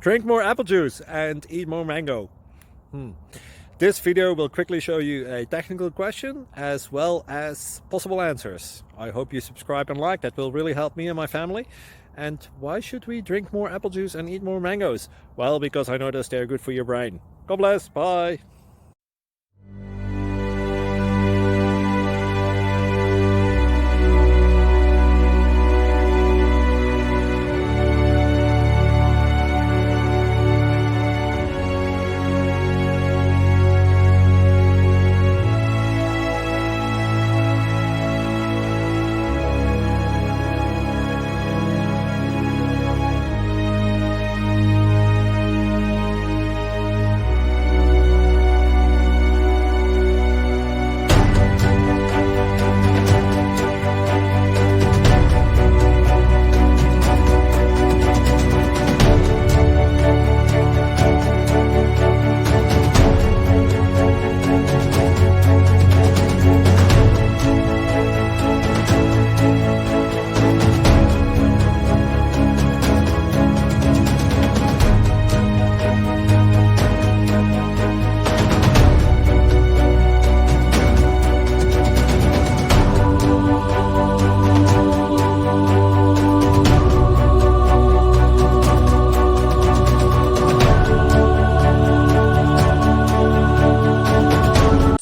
Drink more apple juice and eat more mango. This video will quickly show you a technical question as well as possible answers. I hope you subscribe and like, that will really help me and my family. And why should we drink more apple juice and eat more mangoes? Well, because I noticed they're good for your brain. God bless, bye!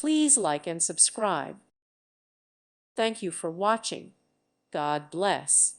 Please like and subscribe. Thank you for watching. God bless.